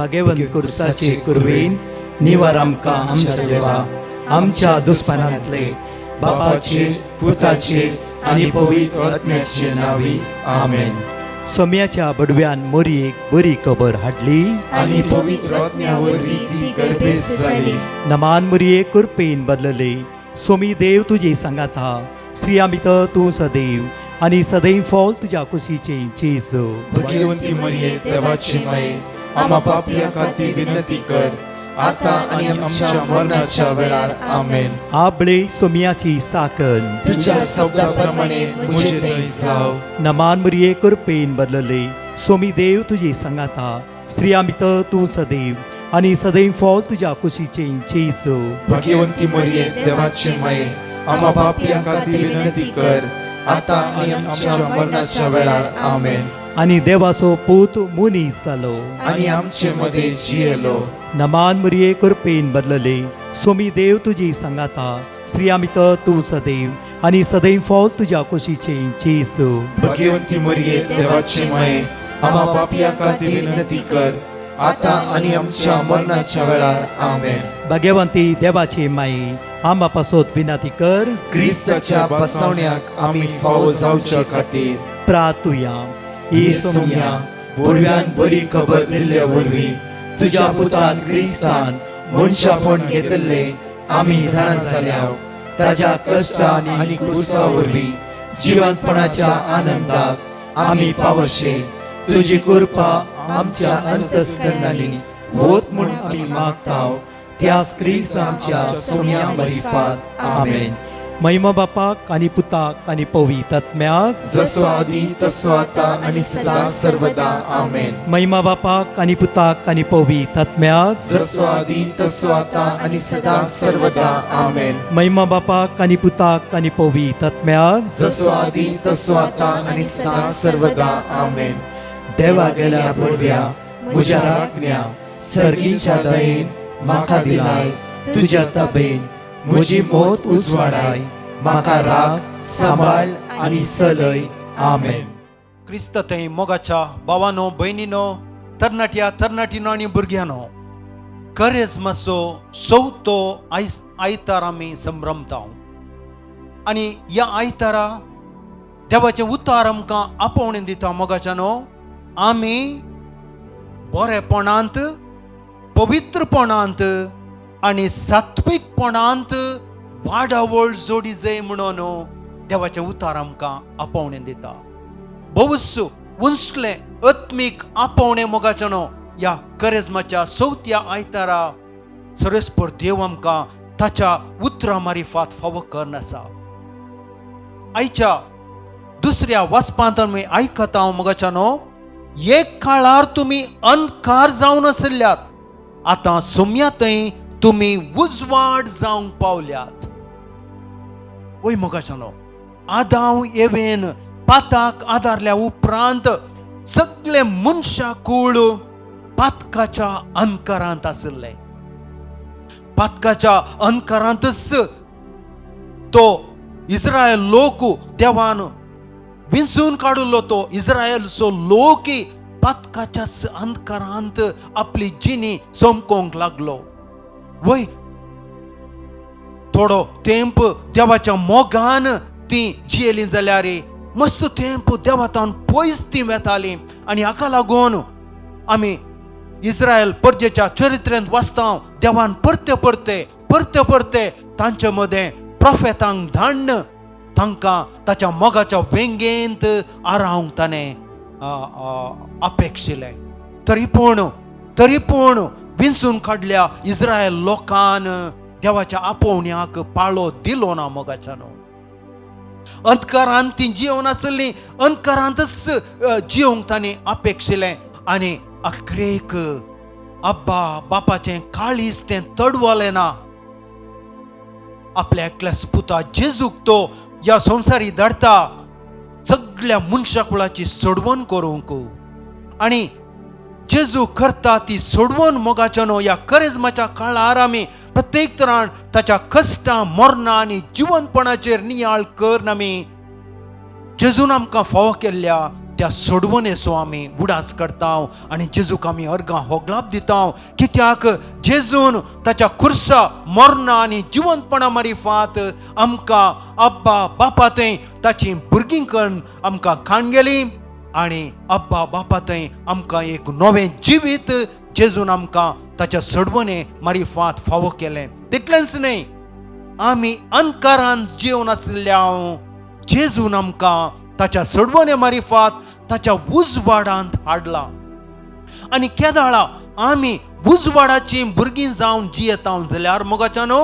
भाग्यवंत कुर्साचे कुरवेन निवार आमकां आमच्या देवा आमच्या दुस्मनांतले बापाचे पुताचे आनी पवित्र आत्म्याचे नावी आमेन. सोम्याच्या बडव्यान मोरयेक बरी खबर हाडली आनी पवित्र आत्म्यावरवी ती गर्भेस जाली. नमान मोरयेक कुरपेन बदलले. सोमी देव तुजे सांगात हा. स्त्रिया भितर तूं सदैव आनी सदैव फॉल तुज्या कुशीचे जेजू. भाग्यवंती मरिये देवाची माये आम्हा पापियां खातीर विनंती कर आता आनी आमच्या मरणाच्या वेळार आमेन. आबळे सोम्याची साकन तुझ्या शब्दाप्रमाणे मुझे थंय जाव. नमान मोरये कुरपेन बदलले. सोमी देव तुजे सांगात हा. स्त्रिया भितर तूं सदैव आनी सदैव फॉल तुज्या कुशीचे जेजू. भाग्यवंती मरिये देवाची माये आम्हा पापियां खातीर विनंती कर आता आनी आमच्या मरणाच्या वेळार आमेन. आनी देवाचो पूत मुनीस जालो. आनी आमचे मध्ये जियेलो. नमान मोरये कुरपेन बदलले. सोमी देव तुजी सांगात हा. स्त्रिया भितर तूं सदैव आनी सदैव फॉल तुज्या कुशीचे जेजू. भाग्यवंती मरिये देवाची माये आम्हा पापियां खातीर विनंती कर आता आनी आमच्या मरणाच्या वेळार आमेन. भाग्यवंती देवाचे माये आंबा पासोत विनंती कर. क्रिस्ताच्या बसवण्याक आमी फावो जावचे खातीर प्रार्थुया. ही सोम्या बडव्यान बरी खबर दिल्ल्या वरवीं तुज्या पुतान क्रिस्तान मनशापण घेतले आमी जाणा जाल्याव ताज्या कश्टान आनी क्रुसा वरवीं जिवंतपणाच्या आनंदाक आमी पावशे. तुजी कृपा आमच्या अंतस्करणांनी होत म्हूण आमी मागताव. त्याच क्रिस्तांच्या सोम्या मरिफात आमेन. महिमा बापाक आनी पुताक आनी पवित्र आत्म्याक जसो आदी तसो आता आनी सदां सर्वदा आमेन. महिमा बापाक आनी पुताक आनी पवित्र आत्म्याक जसो आदी तसो आता आनी सदां सर्वदा आमेन. महिमा बापाक आनी पुताक आनी पवित्र आत्म्याक जसो आदी तसो आता आनी सदां सर्वदा आमेन. देवा गेल्या बडव्या म्हज्या राखण्या सर्गीच्या दयेन म्हाका दिलाय. तुज्या तबेन म्हजी मोत उजवाडाय. म्हाका राख सांबाळ आनी चलय. आमेन. क्रिस्त थंय मोगाच्या भावानो भयणीनो तरणाट्या तरणाटीनो आनी भुरग्यानो करेजमाचो चवथो आयतार आमी संभ्रमता आनी ह्या आयतारा देवाचें उतार आमकां आपोवणें दिता. मोगाच्यानो आमी बरेपणांत पवित्रपणांत आनी सात्विकपणांत वाडावळ जोडी जाय म्हणून देवाचें उतार आमकां आपोवणें दिता. भोवूस उंचलें आत्मीक आपोवणें मोगाच्यानो ह्या करेजमाच्या चवथ्या आयतारा सर्वेस्पर देव आमकां ताच्या उतरां मारिफात फावो करन आसा. आयच्या दुसऱ्या वाचपांत आमी आयकता हांव मोगाच्यानो एक काळार तुमी अंधकार जावन आसल्यात आतां सोम्या थंय तुमी उजवाड जावंक पावल्यात. ओय मोगाच्यानो आदाव येवेन पाताक आदारल्या उपरांत सगळे मनशाकूळ पातकाच्या अंधकारांत आसले. पातकाच्या अंधकारांतच तो इस्रायल लोक देवान विंचून काडलो. तो इस्रायलचो लोक पातकाच्या अंधकारांत आपली जिणी सोमकोंक लागलो. वय थोडो तेंप देवाच्या मोगान ती जियेली जाल्यार मस्त तेंप देवातान पयस ती वेताली. आनी हाका लागून आमी इस्रायल परजेच्या चरित्रेंत वाचता देवान परते परते तांचे मदें प्रोफेतांक धाडन तांकां ताच्या मोगाच्या वेंगेंत आरावंक ताणें अपेक्षिल्लें. तरी पूण विंचून काडल्या इस्रायल लोकान देवाच्या आपोवण्याक पाळो दिलो ना. मोगाच्यानो अंधकारांत ती जियोन आसली. अंधकारांतच जियोंक तांणी अपेक्षिल्लें. आनी अख्रेक अब्बा बापाचें काळीज तें तडवलें ना. आपल्या एकल्या पुता जेजूक तो ह्या संवसारी धाडटा सगळ्या मनशा कुळाची सोडवण करूंक. आनी जेजू करता ती सोडवण मोगाच्यानो ह्या करेजमाच्या काळार आमी प्रत्येक तरान ताच्या कश्टां मरणां आनी जिवंतपणाचेर नियाळ करन आमी जेजून आमकां फावो केल्ल्या त्या सोडवणेचो आमी उडास करता आनी जेजूक आमी अर्गां होगलाप दिता कित्याक जेजून ताच्या खुर्सा मरणा आनी जिवंतपणा मारिफात आमकां अब्बा बापा थंय ताची भुरगीं करून आमकां खाण गेली आनी अब्बा बापा थंय आमकां एक नवें जिवीत जेजून आमकां ताच्या सोडवणे मारिफात फावो केलें. तितलेंच न्हय, आमी अंधकारांत जिवन आशिल्ल्या जेजून आमकां ताच्या सोडवणे मारिफात ताच्या उजवाडांत हाडला आनी केदाळा आमी उजवाडाची भुरगीं जावन जियेता जाल्यार मोगाच्यानो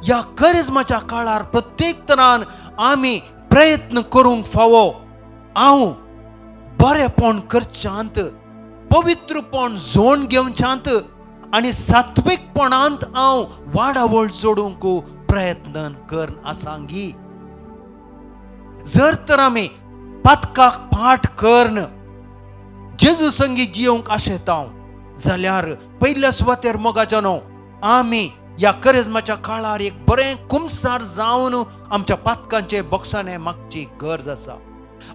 ह्या करिज्माच्या काळार प्रत्येक तरान आमी प्रयत्न करूंक फावो. हांव बरेपण करच्यांत, पवित्रपण जोड घेवच्यांत आनी सात्विकपणांत हांव वाडावळ जोडूंक प्रयत्न करन आसांगी. जर तर आमी पातकाक पाठ करन जेजू संगी जियोंक आशेता जाल्यार पयल्या सुवातेर मोगाच्यानो आमी ह्या करिज्माच्या काळार एक बरें कुमसार जावन आमच्या पातकांचे बॉक्साने मागची गरज आसा.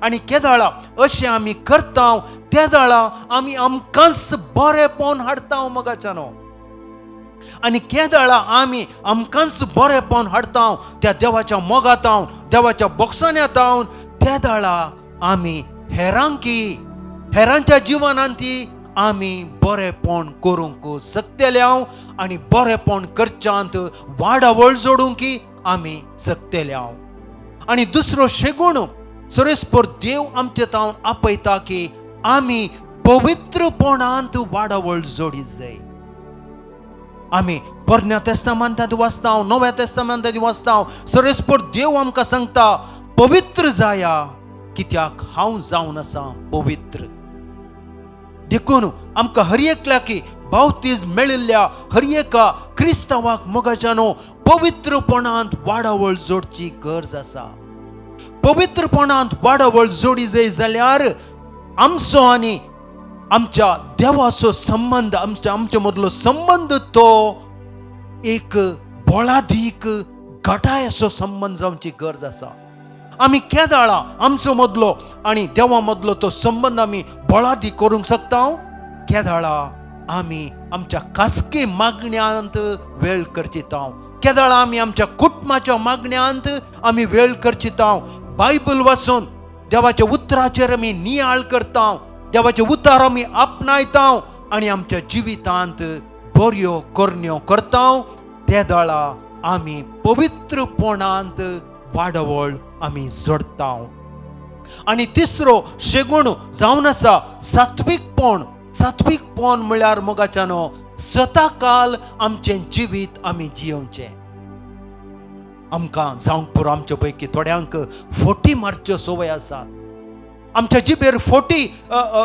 आनी केदाळा अशें आमी करता तेदाळा आमी आमकांच बरेपण हाडटा मोगाच्यानो. आनी केदाळा आमी आमकांच बरेपण हाडता त्या देवाच्या मोगात देवाच्या बॉक्सान येता तेदाळा आमी हेरांच्या जिवनांत आमी बरेपण करूंक शकतले आनी बरेपण करच्यांत वाडावळ जोडूंक आमी शकतले. आनी दुसरो शेगूण सरेस्पर देव आमचे तावन आपयता की आमी पवित्रपणांत वाडावळ जोडी जाय. आमी पोरण्या तेस्तामेंतांत वाचता, नव्या तेस्तामेंतांत वाचता, सरेस्पर देव आमकां सांगता पवित्र जाया कित्याक हांव जावन आसा पवित्र. देखून आमकां हर एकल्याकी बावतीज मेळिल्ल्या हर एका क्रिस्तावाक मोगाच्यानो पवित्रपणांत वाडावळ जोडची गरज आसा. पवित्रपणांत वाडावळ जोडी जाय जाल्यार आमचो आनी आमच्या देवाचो संबंध आमच्या मदलो संबंध तो एक बोळादीक घटायचो संबंध जावची गरज आसा. आमी केदाळा आमचो मदलो आनी देवा मदलो तो संबंध आमी बोळादी करूंक शकता. केदाळा आमी आमच्या खासगी मागण्यांत वेळ करचिता. केदाळा आमी आमच्या कुटुंबाच्या मागण्यांत आमी वेळ करचिता. बायबल वाचून देवाच्या उतराचेर आमी नियाळ करता, देवाचे उतार आमी आपणायता आनी आमच्या जिवितांत बऱ्यो करण्यो करता. तेदाळा आमी पवित्रपणांत वाडावळ आमी जोडता. आनी तिसरो शेगूण जावन आसा सात्विकपण. सात्विकपण म्हळ्यार मोगाच्यानो सदाकाल आमचें जिवीत आमी जियोवचें. आमकां जावंक पुरो आमचे पैकी थोड्यांक फोटी मारच्यो संवय आसात. आमच्या जिबेर फोटी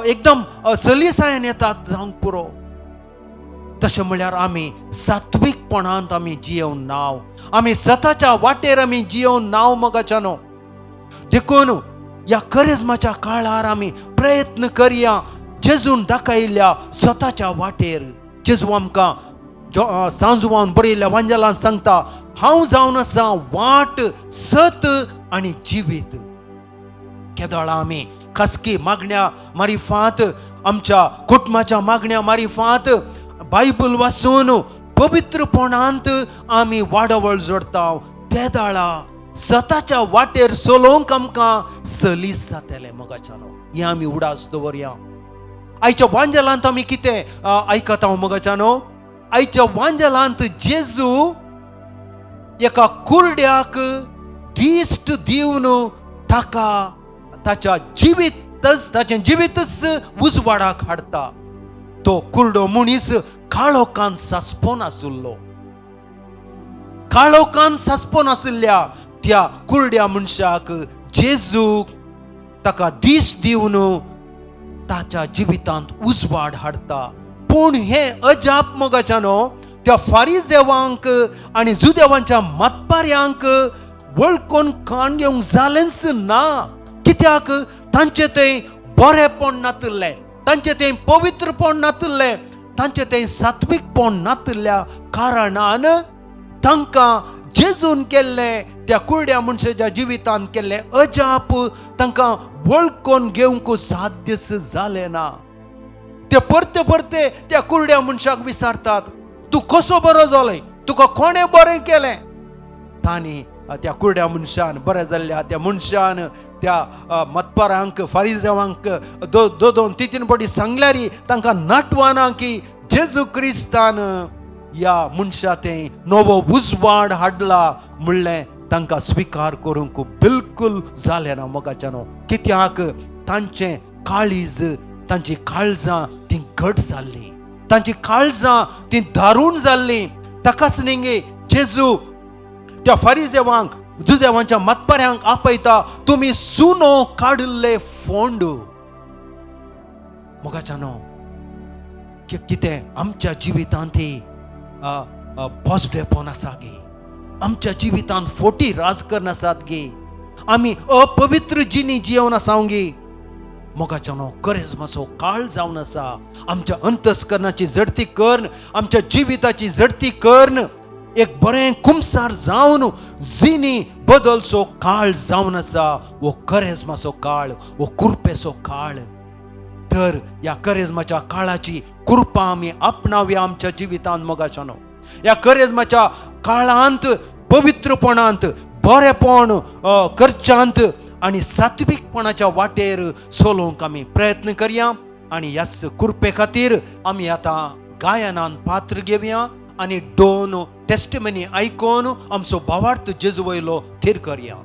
एकदम सलिसायेन येतात जावंक पुरो. तशें म्हळ्यार आमी सात्विकपणांत आमी जियोवन नाव, आमी सताच्या वाटेर आमी जियोवन नाव मोगाच्यानो. देखून ह्या करिज्माच्या काळार आमी प्रयत्न करया जेजून दाखयल्ल्या स्वताच्या वाटेर. जेजू आमकां सांजुवान बरयल्ल्या वांजलांत सांगता हांव जावन आसा वाट, सत आनी जिवीत. केदाळा आमी खासगी मागण्या मारिफात, आमच्या कुटुंबाच्या मागण्या मारिफात बायबल वाचून पवित्रपणांत आमी वाडावळ जोडता. तेदाळा स्वताच्या वाटेर चलोवंक आमकां सलीस जातलें मोगाच्यानो. हें आमी उडास दवरया. आयच्या वांजलांत आमी कितें आयकता मोगाच्यानो? आयच्या वांजलांत जेजू एका कुरड्याक दिश्ट दिवन ताका ताचें जिवीतच उजवाडाक हाडटा. तो कुरडो मनीस काळोखांत सांसपोन आशिल्लो. काळोखांत सांसपोन आशिल्ल्या त्या कुरड्या मनशाक जेजू ताका दिश्ट दिवन ताच्या जिवितांत उजवाड हाडटा. पूण हे अजाप मोगाच्यानो त्या फारिजेवांक आनी जुदेवांच्या मतपाऱ्यांक वळखून काण घेवंक जालेंच ना. कित्याक तांचे तें बरेपण नातल्लें, तांचे तें पवित्रपण नातल्लें, तांचे तें सात्विकपण नातल्ल्या कारणान तांकां जेजून केल्ले त्या कुरड्या मनशाच्या जिवितान केल्ले अजाप तांकां वळखून घेवंक साध्यच जालें ना. ते परते परते त्या कुरड्या मनशाक विचारतात, तूं कसो बरो जालोय, तुका कोणें बरें केलें? तांणी त्या कुरड्या मनशान, बरें जाल्ल्या त्या मनशान त्या मतपरांक फारिजेवांक दोन तीन फावटी सांगल्यार तांकां नाटवाना की जेजू क्रिस्तान ह्या मनशा तें नवो उजवाड हाडला म्हणलें तांकां स्विकार करूंक बिलकुल जालें ना मोगाच्यानो. कित्याक तांचें काळीज, तांची काळजां ती घट जाल्ली, तांची काळजां ती दारूण जाल्ली. ताकाच न्ही जेजू त्या फारिजेवांक, जुदेवांच्या मतपऱ्यांक आपयता, तुमी सुनो काडिल्ले फोंड. मोगाच्यानो, कितें आमच्या जिवितांत पॉझिटिव्हपण आसा गे, आमच्या जिवितांत फोटी राजकारण आसात गे, आमी अपवित्र जिणी जिवन आसा गे. मोगाच्यानो, करेजमाचो काळ जावन आसा. आमच्या अंतस्करणाची जडती कर्ण, आमच्या जिविताची जडती कर्ण एक बरें कुमसार जावन जिणी बदलचो काळ जावन आसा. वो करेजमाचो काळ, वो कृपेचो काळ. तर ह्या करेजमाच्या काळाची कृपा आमी आपणाव्या आमच्या जिवितांत मोगाच्यानो. ह्या करेजमाच्या काळांत पवित्रपणांत, बरेपण करच्यांत आनी सात्विकपणाच्या वाटेर चलोवंक आमी प्रयत्न करया. आनी ह्याच कृपे खातीर आमी आतां गायनान पात्र घेवया आनी 2 टेस्टिमनी आयकून आमचो भावार्थ जेजू वयलो थीर करया.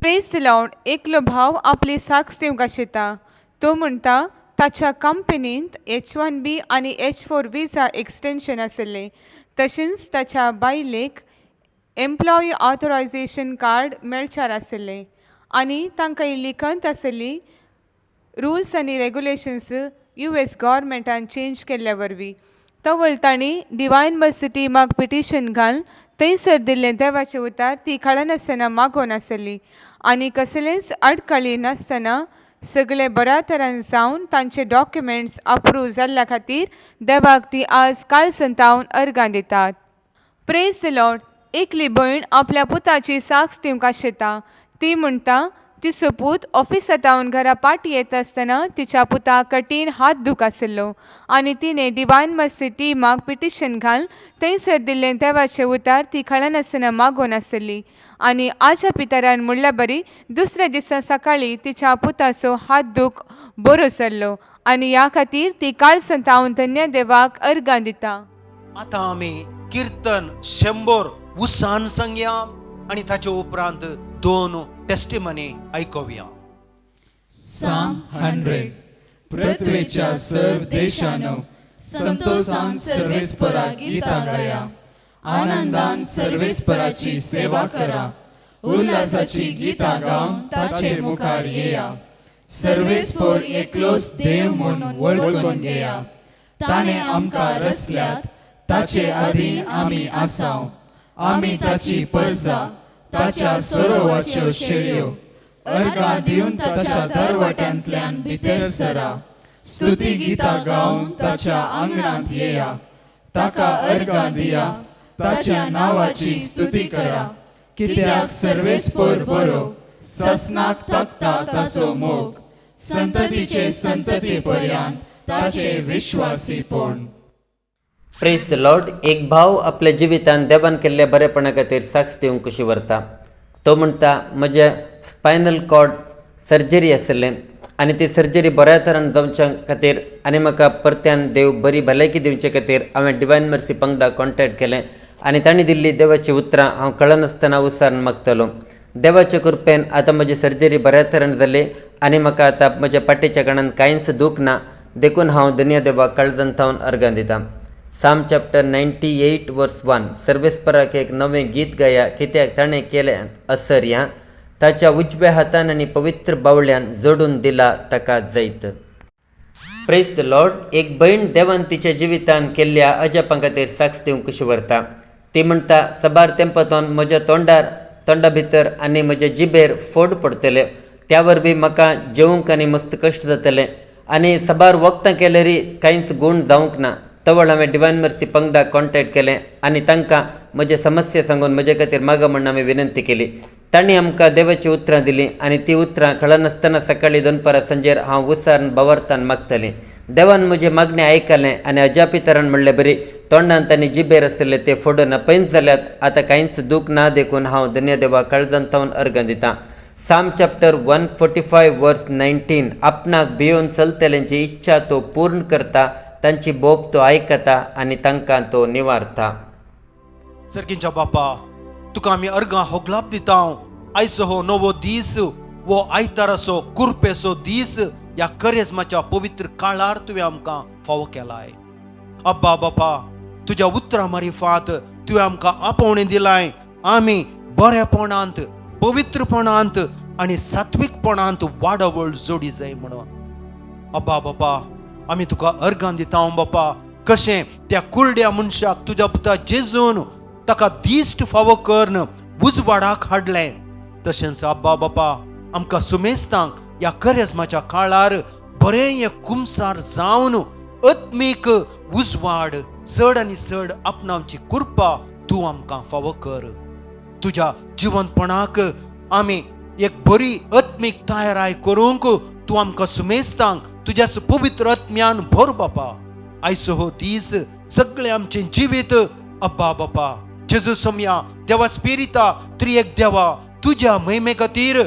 Praise the Lord. एकलो भाव आपली साक्ष दिवंक आशिता. तो म्हणटा ताच्या कंपनींत H1B आनी H4 विजा एक्सटेंशन आसले. तशेंच ताच्या बायलेक एम्प्लॉई ऑथरायझेशन कार्ड मेळचार आसलें आनी तांकां इल्ली खंत आसली रुल्स आनी रेगुलेशन्स US गव्हर्मेंटान चेंज केल्ल्या वरवीं. तवळ तांणी डिवायन मर्सी टिमाक पिटिशन घालून थंयसर दिल्लें देवाचें उतार ती कळनासतना मागोवन आसली आनी कसलेंच आडखळी नासतना सगळे बऱ्या तरेन जावन तांचे डॉक्युमेंट्स अप्रूव जाल्ल्या खातीर देवाक ती आज काळसंतावन अर्गां दितात. Praise the Lord. एकली भयण आपल्या पुताची साक्ष दिवंक आशेता. ती म्हणटा तिचो पूत ऑफिसांतावन घरा पाटी येता आसतना तिच्या पुताक कठीण हात दूख आशिल्लो आनी तिणें डिवायन मर्सी टिमाक पिटिशन घालून थंयसर दिल्लें देवाचें उतार ती कळनासतना मागोवन आसली आनी आज्या पितरान म्हणल्या बरी दुसऱ्या दिसा सकाळीं तिच्या पुताचो हात दूख बरो जाल्लो आनी ह्या खातीर ती काळसंतावन धन्य देवाक अर्गां दिता. आतां आमी कीर्तन 100 उत्सान सांगया आणि ताचे उपरांत 2 टेस्टिमनी ऐकूया. Psalm 100. पृथ्वीच्या सर्व देशांनो संतोषान सर्वेस्परा गीता गाया. आनंदान सर्वेस्पराची सेवा करा. उल्हासाची गीता गावन ताचे मुखार येया. सर्वेस्पर एकलोच देव म्हणून वळखून घेया. ताणे आमकां रचल्यात, ताचे अधीन आमी आसाव. आमी ताची परसा, ताच्या सरोवराच्यो शेळयो. अर्गां दिवन ताच्या दरवट्यांतल्यान भितर सरा. स्तुती गितां गावन ताच्या आंगणांत येया. ताका अर्गां दिया, ताच्या नांवाची स्तुती करा. कित्याक सर्वेस्पर बरो, ससनाक तकता ताचो मोग. संततीचे संतती पर्यंत ताचे विश्वासीपण. Praise the Lord. एक भाव आपल्या जिवितान देवान केल्ल्या बरेपणा खातीर साक्ष दिवंक कशी व्हरता. तो म्हणटा म्हज्या स्पायनल कॉर्ड सर्जरी आसलें आनी ती सर्जरी बऱ्या तरेन जावच्या खातीर आनी म्हाका परत्यान देव बरी भलायकी दिवचे खातीर हांवें डिवायन मर्सी पंगडा कॉन्टॅक्ट केलें आनी तांणी दिल्ली देवाची उतरां हांव कळनासतना उसारून मागतलो. देवाचे कृपेन आतां म्हजी सर्जरी बऱ्या तरेन जाली आनी म्हाका आतां म्हज्या पाटीच्या कणान कांयच दूख ना. देखून हांव दुनिया देवाक काळजांतावन अर्गां दितां. साम चॅप्टर 98 वर्स 1. सर्वेस्पराक एक नवें गीत गाया, कित्याक ताणें केलें असर ह्या ताच्या उजव्या हातान आनी पवित्र बावळ्यान जोडून दिला ताका जैत. Praise the Lord. एक भयण देवान तिच्या जिवितान केल्ल्या अजापां खातीर साक्ष दिवंक कशी व्हरता. ती म्हणटा सबार तेंपातून म्हज्या तोंडा भितर आनी म्हज्या जिबेर फोड पडटले. त्या वरवीं म्हाका जेवंक आनी मस्त कश्ट जातले आनी सबार वखदां केल्यारी कांयच गूण जावंक ना. तवळ हांवें डिवायन मर्सी पंगडा कॉन्टॅक्ट केलें आनी तांकां म्हजे समस्या सांगून म्हजे खातीर मागा म्हणून हांवें विनंती केली. तांणी आमकां देवाची उतरां दिलीं आनी ती उतरां कळनासतना सकाळीं 2 परां सांजेर हांव उसारण बावरतान मागतलें. देवान म्हजें मागणें आयकलें आनी अजापितरान म्हणलें बरी तोंडांत आनी जिबेर आसलेले ते फोडून अपयंत जाल्यात. आतां कांयच दूख ना. देखून हांव दुनिया देवाक काळजांतावन अर्गां दितां. साम चॅप्टर 145 वर्स 19. आपणाक भियोन चलतल्यांची इच्छा तो पूर्ण करता, तांची बोब तो आयकता आनी तांकां तो निवारता. सर्गींच्या बापा, तुका आमी अर्गां होगलाप दितां. आयचो हो नवो दीस, वो आयताराचो कुरपेचो दीस ह्या करेजमाच्या पवित्र काळार तुवें आमकां फावो केलाय. अब्बा बापा, तुज्या उतरां मारिफात तुवें आमकां आपोवणें दिलाय. आमी बरेपणांत, पवित्रपणांत आनी सात्विकपणांत वाडवळ जोडी जाय म्हणून. अब्बा बापा, आमी तुका अर्गां दिता बापा. कशें त्या कुरड्या मनशाक तुज्या पुता जेजून ताका दिश्ट फावो करून उजवाडाक हाडलें, तशेंच अब्बा बापा आमकां सुमेस्तांक ह्या करेजमाच्या काळार बरें एक कुमसार जावन आत्मीक उजवाड चड आनी चड आपणावची कृपा तूं आमकां फावो कर. तुज्या जिवंतपणाक आमी एक बरी आत्मीक तयाराय करूंक तूं आमकां सुमेस्तांक तुज्या पवित्र आत्म्यान भर बापा. आयचो हो दीस सगळें आमचें जिवीत अब्बा बापा जेजू समया देवा स्पिरिता त्रिएक देवा तुज्या महिमे खातीर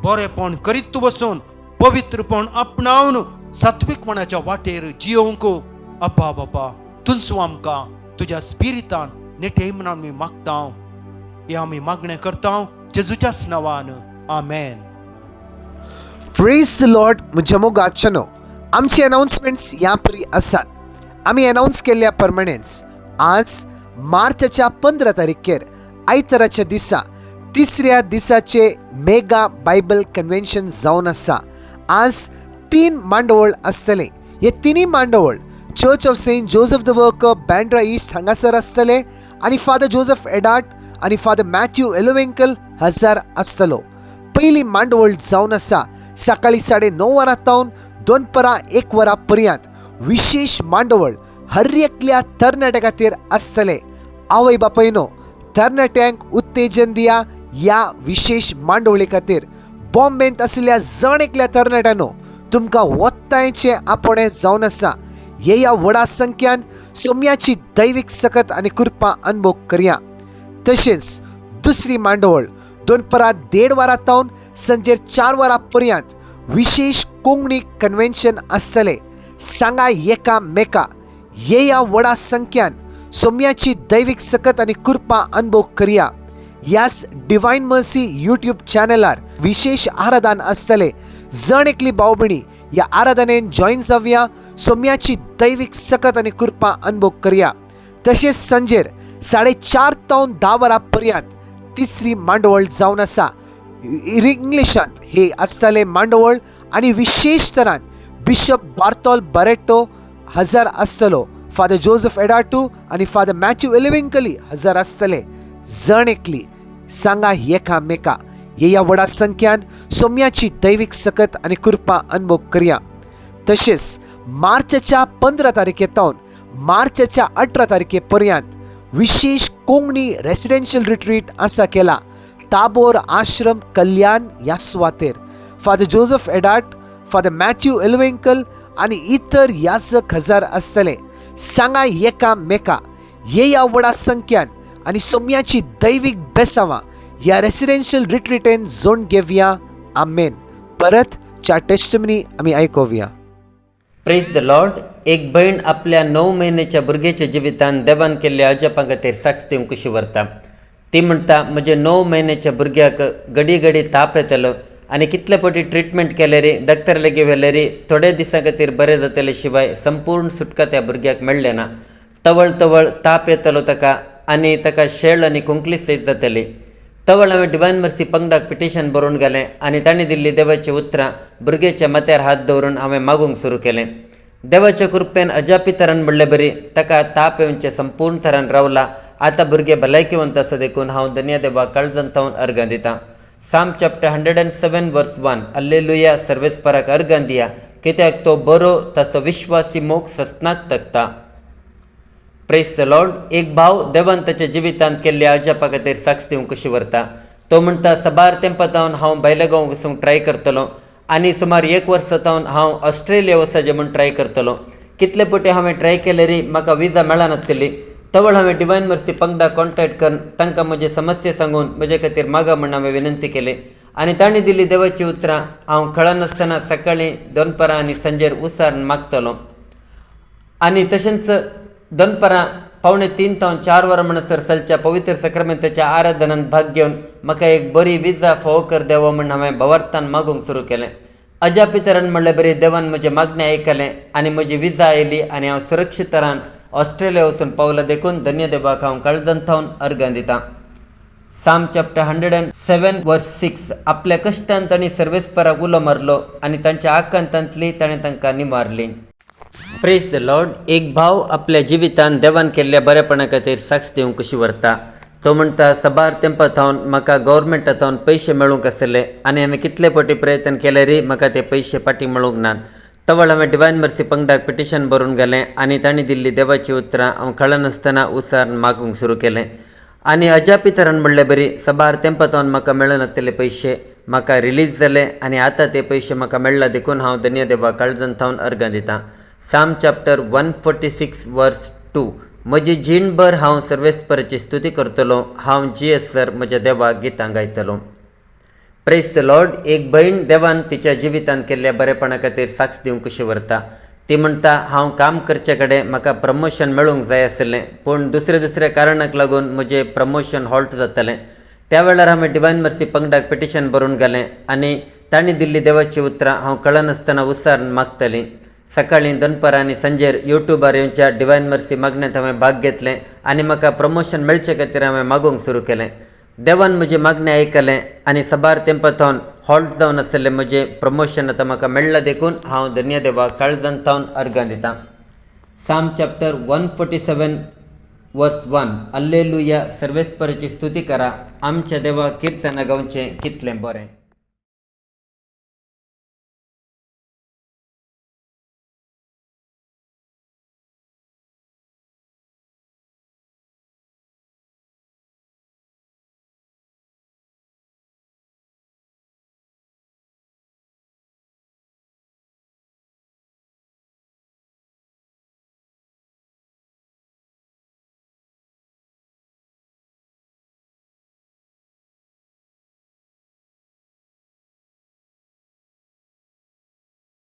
बरेपण करीत तूं बसून पवित्रपण आपणावन सात्विकपणाच्या वाटेर जियोंक अब्बा बापा तुनसो आमकां तुज्या स्पिरितान नेटे म्हणून आमी मागता. हे आमी मागणें करता जेजूच्याच नांवान. आमेन. Praise the Lord. म्हज्या मोगाचनो आमची अनाउन्समेंट्स ह्या परी आसात. आमी अनाउन्स केल्ल्या प्रमाणेच आज मार्चच्या 15 तारखेर आयतराच्या दिसा तिसऱ्या दिसाचे मेगा बायबल कन्व्हेन्शन जावन आसा. आज 3 मांडवळ आसतले. हे तिनी मांडवळ Church of Saint Joseph the Worker Bandra East हांगासर आसतले आनी फादर जोसेफ एडार्ट आनी फादर मॅथ्यू एलोवेंकल हाजार आसतलो. पयली मांडवळ जावन आसा सकाळी 9:30 वरां 1 वरां पर्यंत. विशेष मांडवळ हर एकल्या तरणाट्या खातीर आसतले. आवय बापयनो, तरणाट्यांक उत्तेजन दिया ह्या विशेष मांडवळे खातीर. बॉम्बेंत आशिल्ल्या जण एकल्या तरणाट्यानो, तुमकां वत्तांयचे आपणे जावन आसा. हे ह्या व्हडा संख्यान सोम्याची दैवीक सकत आनी कृपा अनुभव करया. तशेंच दुसरी मांडवळ 1:30 वरां सांजेर 4 वरां पर्यंत विशेष कोंकणी कन्व्हेन्शन आसतले. सांगा एकामेका हे ह्या व्हडा संख्यान सोम्याची दैवीक सकत आनी कृपा अनुभव करया. ह्याच डिवायन मर्सी यूट्यूब चॅनलार विशेष आराधन आसतले. जण एकली भाव भयणी ह्या आराधनेन जॉईन जावया. सोम्याची दैवीक सकत आनी कृपा अनुभव करया. तशेंच सांजेर 4:30 ते 10 वरां पर्यंत तिसरी मांडवळ जावन आसा. इंग्लिशांत हे आसतले मांडवळ आनी विशेष तरान बिशप बार्तोल बारेटो हाजार आसतलो. फादर जोसेफ एडाटू आनी फादर मॅथ्यू एलोवेंकली हाजार आसतले. जण एकली सांगा एकामेका हे ह्या व्हडा संख्यान सोम्याची दैवीक सकत आनी कृपा अनुभव करया. तशेंच मार्चच्या 15 तारखेतावन मार्चच्या 18 तारखे पर्यंत विशेष कोंकणी रेसिडेन्शियल रिट्रीट आसा केला. ताबोर आश्रम कल्याण ह्या सुवातेर फादर जोसेफ एडार्ट, फादर मॅथ्यू एलोवेंकल आनी इतर याजक हजार आसतले. सांगा एकामेका हे ह्या व्हडा संख्यान आनी सोम्याची दैवीक बेसावां ह्या रेसिडेन्शियल रिट्रीटेन जोड घेवया. आमेन. परत च्या टेस्टमनी आमी आयकोवया. Praise the Lord. एक भयण आपल्या 9 महिन्याच्या भुरग्याच्या जिवितान देवान केल्ल्या अजापां खातीर साक्ष दिवंक कशी व्हरता. ती म्हणटा, म्हज्या 9 महिन्याच्या भुरग्याक घडी घडी ताप येतालो आनी कितले फावटी ट्रिटमेंट केले रे, डॉक्टर लागीं व्हेले रे, थोड्या दिसां खातीर बरें जातले शिवाय संपूर्ण सुटका त्या भुरग्याक मेळ्ळें ना. तवळ तवळ ताप येतालो ताका आनी ताका शेळ आनी कुंकली सयत जाताली. तवळ हांवें डिवायन मर्सी पंगडाक पिटिशन बरोवन घालें आनी तांणी दिल्ली देवाची उतरां भुरग्याच्या माथ्यार हात दवरून हांवें मागूंक सुरू केलें. देवाच्या कृपेन अजापी तरान म्हणलें बरी, ताका ताप येवचे संपूर्ण तरान रावला. आतां भुरगे भलायकेवंत आसा देखून हांव धन्य देवा काळजांतावन अर्गां दितां. साम चॅप्टर 107 वर्स 1. हल्लेलुया. सर्वेस्पराक अर्गां दिया, कित्याक तो बरो ताचो विश्वासी मोग सस्नाक तकता. Praise the Lord. एक भाव देवान ताच्या जिवितांत केल्ल्या अजापा खातीर साक्ष दिवंक कशी व्हरता. तो म्हणटा, सबार तेंपातावन हांव भायलेगांव वचूंक ट्राय करतलो आनी सुमार 1 वर्सातावन हांव ऑस्ट्रेलिया वचचें म्हूण ट्राय करतलो. कितले फावटी हांवें ट्राय केले रे, म्हाका विजा मेळनासली. तवळ हांवें डिवायन मर्सी पंगडा कॉन्टॅक्ट करून तांकां म्हजे समस्या सांगून म्हजे खातीर मागा म्हूण हांवें विनंती केली आनी तांणी दिल्ली देवाची उतरां हांव कळनासतना सकाळीं 2 आनी सांजेर उसार मागतलो. आनी तशेंच 2 पावणे 3 ते 4 वरां म्हणसर चलच्या पवित्र सक्रामेंताच्या आराधनांत भाग घेवन म्हाका एक बरी विजा फावो कर देवा म्हूण हांवें भवार्थान मागूंक सुरू केलें. अजापी तरान म्हणलें बरी, देवान म्हजें मागणें आयकलें आनी म्हजी विजा आयली आनी हांव सुरक्षीत तरान ऑस्ट्रेलिया वचून पावलां. देखून धन्य देवाक हांव काळजांतावन अर्गां दितां. साम चॅप्टर 107 वर्स 6. आपल्या कश्टान तांणी सर्वेस्पराक उलो मारलो आनी तांच्या आकांतांतली ताणें तांकां निवारली. Praise the Lord. एक भाव आपल्या जिवितान देवान केल्ल्या बरेपणा खातीर साक्ष दिवंक कशी व्हरता. तो म्हणटा, सबार तेंपातावन म्हाका गव्हर्मेंटांतावन पयशे मेळूंक आसले आनी हांवें कितले फावटी प्रयत्न केले रे, म्हाका ते पयशे फाटीं मेळूंक नात. तवळ हांवें डिवायन मर्सी पंगडाक पिटिशन बरोवन घालें आनी तांणी दिल्ली देवाची उतरां हांव कळनासतना उसार मागूंक सुरू केलें. आनी अजापी तरान म्हणलें बरी, सबार तेंपातावन म्हाका मेळनासले पयशे म्हाका रिलीज जाले आनी आतां ते पयशे म्हाका मेळ्ळा. देखून हांव धन्य देवा काळजांतावन अर्गां दितां. साम चॅप्टर 146 वर्स 2. म्हजी जीणभर हांव सर्वेस्पराची स्तुती करतलो, हांव जियेसर म्हज्या देवाक गितां गायतलो. Praise the Lord. एक भयण देवान तिच्या जिवितांत केल्ल्या बरेपणा खातीर साक्ष दिवंक कशी व्हरता. ती म्हणटा, हांव काम करचे कडेन म्हाका प्रमोशन मेळूंक जाय आसलें, पूण दुसऱ्या कारणाक लागून म्हजें प्रमोशन हॉल्ट जातालें. त्या वेळार हांवें डिवायन मर्सी पंगडाक पिटिशन बरोवन घालें आनी तांणी दिल्ली देवाची उतरां हांव कळनासतना उसार मागतलीं. सकाळी दनपार आनी संजेर यूट्यूबार येवच्या डिवायन मर्सी मागण्यांत हांवें भाग घेतलें आनी म्हाका प्रमोशन मेळचे खातीर हांवें मागूंक सुरू केलें. देवान म्हजें मागणें आयकलें आनी सबार तेंपाथावन हॉल्ट जावन आसलेलें म्हजें प्रमोशन आतां म्हाका मेळ्ळां देखून हांव धन्य देवाक काळजांतावन अर्गां दितां. साम चॅप्टर 147 वर्स 1. हल्लेलुया, सर्वेस्पराची स्तुती करा, आमच्या देवा किर्तना गावचें कितलें बरें.